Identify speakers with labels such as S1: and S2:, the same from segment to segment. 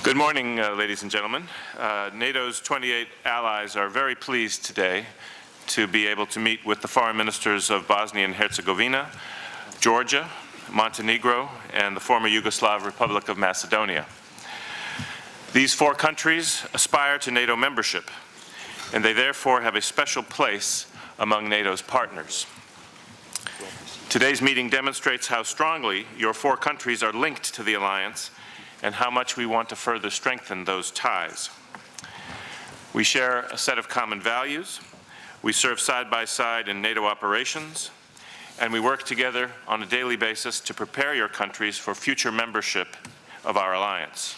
S1: Good morning, ladies and gentlemen. NATO's 28 allies are very pleased today to be able to meet with the foreign ministers of Bosnia and Herzegovina, Georgia, Montenegro, and the former Yugoslav Republic of Macedonia. These four countries aspire to NATO membership, and they therefore have a special place among NATO's partners. Today's meeting demonstrates how strongly your four countries are linked to the alliance and how much we want to further strengthen those ties. We share a set of common values, we serve side by side in NATO operations, and we work together on a daily basis to prepare your countries for future membership of our alliance.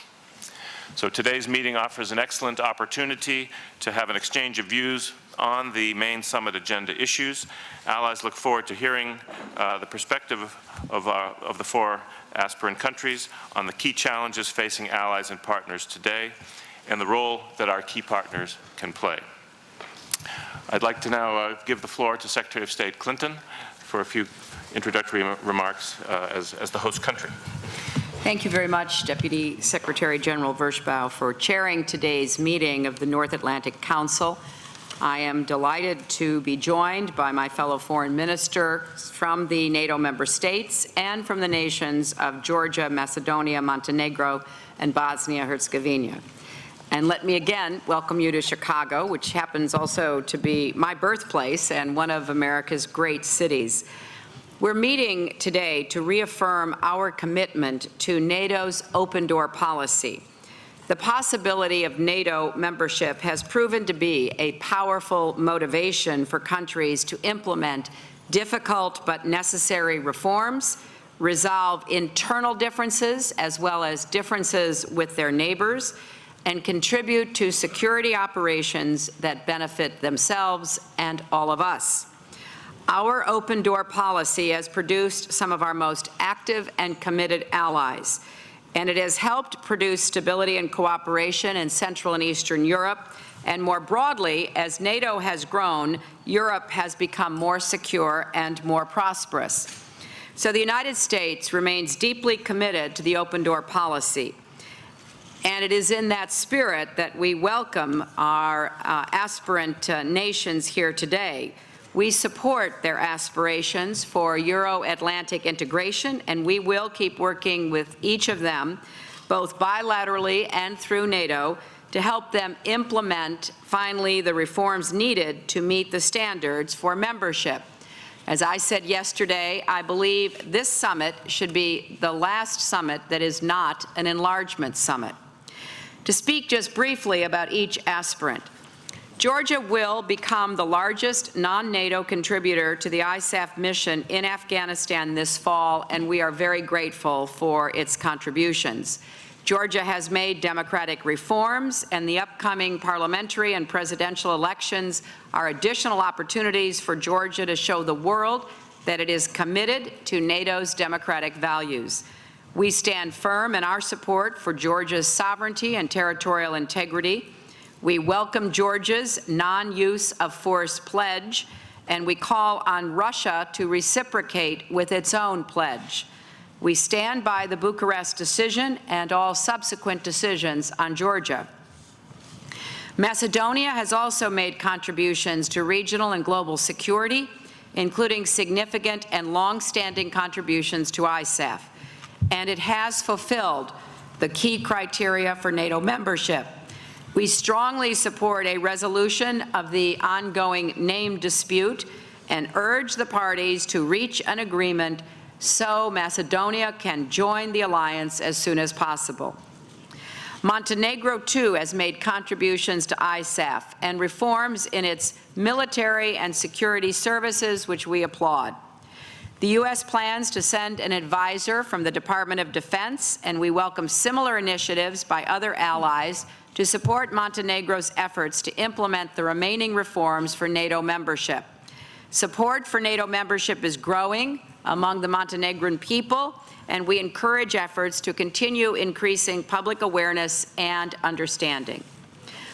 S1: So today's meeting offers an excellent opportunity to have an exchange of views on the main summit agenda issues. Allies look forward to hearing the perspective of the four aspirant countries on the key challenges facing allies and partners today and the role that our key partners can play. I'd like to now give the floor to Secretary of State Clinton for a few introductory remarks as the host country.
S2: Thank you very much, Deputy Secretary General Vershbow, for chairing today's meeting of the North Atlantic Council. I am delighted to be joined by my fellow foreign ministers from the NATO member states and from the nations of Georgia, Macedonia, Montenegro, and Bosnia-Herzegovina. And let me again welcome you to Chicago, which happens also to be my birthplace and one of America's great cities. We're meeting today to reaffirm our commitment to NATO's open door policy. The possibility of NATO membership has proven to be a powerful motivation for countries to implement difficult but necessary reforms, resolve internal differences as well as differences with their neighbors, and contribute to security operations that benefit themselves and all of us. Our open door policy has produced some of our most active and committed allies, and it has helped produce stability and cooperation in Central and Eastern Europe. And more broadly, as NATO has grown, Europe has become more secure and more prosperous. So the United States remains deeply committed to the open door policy. And it is in that spirit that we welcome our aspirant nations here today. We support their aspirations for Euro-Atlantic integration, and we will keep working with each of them, both bilaterally and through NATO, to help them implement, finally, the reforms needed to meet the standards for membership. As I said yesterday, I believe this summit should be the last summit that is not an enlargement summit. To speak just briefly about each aspirant, Georgia will become the largest non-NATO contributor to the ISAF mission in Afghanistan this fall, and we are very grateful for its contributions. Georgia has made democratic reforms, and the upcoming parliamentary and presidential elections are additional opportunities for Georgia to show the world that it is committed to NATO's democratic values. We stand firm in our support for Georgia's sovereignty and territorial integrity. We welcome Georgia's non-use of force pledge, and we call on Russia to reciprocate with its own pledge. We stand by the Bucharest decision and all subsequent decisions on Georgia. Macedonia has also made contributions to regional and global security, including significant and long-standing contributions to ISAF, and it has fulfilled the key criteria for NATO membership. We strongly support a resolution of the ongoing name dispute and urge the parties to reach an agreement so Macedonia can join the alliance as soon as possible. Montenegro, too, has made contributions to ISAF and reforms in its military and security services, which we applaud. The U.S. plans to send an advisor from the Department of Defense, and we welcome similar initiatives by other allies to support Montenegro's efforts to implement the remaining reforms for NATO membership. Support for NATO membership is growing among the Montenegrin people, and we encourage efforts to continue increasing public awareness and understanding.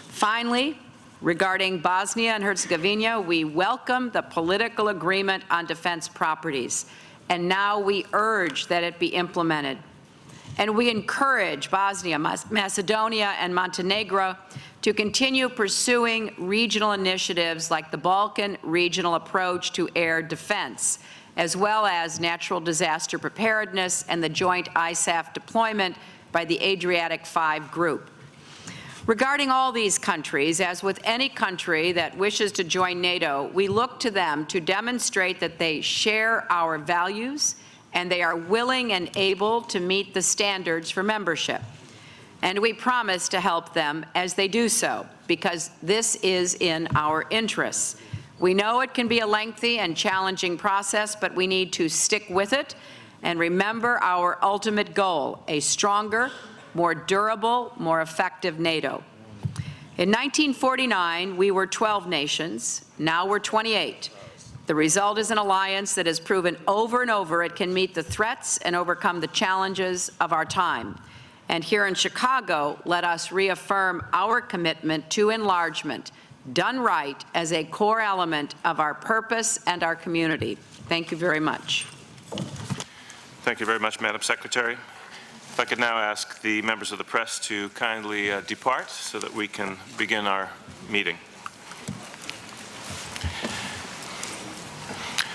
S2: Finally, regarding Bosnia and Herzegovina, we welcome the political agreement on defense properties, and now we urge that it be implemented. and we encourage Bosnia, Macedonia, and Montenegro to continue pursuing regional initiatives like the Balkan Regional Approach to Air Defense, as well as natural disaster preparedness and the joint ISAF deployment by the Adriatic 5 group. Regarding all these countries, as with any country that wishes to join NATO, we look to them to demonstrate that they share our values and they are willing and able to meet the standards for membership. And we promise to help them as they do so, because this is in our interests. We know it can be a lengthy and challenging process, but we need to stick with it and remember our ultimate goal, a stronger, more durable, more effective NATO. In 1949, we were 12 nations. Now we're 28. The result is an alliance that has proven over and over it can meet the threats and overcome the challenges of our time. And here in Chicago, let us reaffirm our commitment to enlargement, done right, as a core element of our purpose and our community. Thank you very much.
S1: Thank you very much, Madam Secretary. If I could now ask the members of the press to kindly depart so that we can begin our meeting.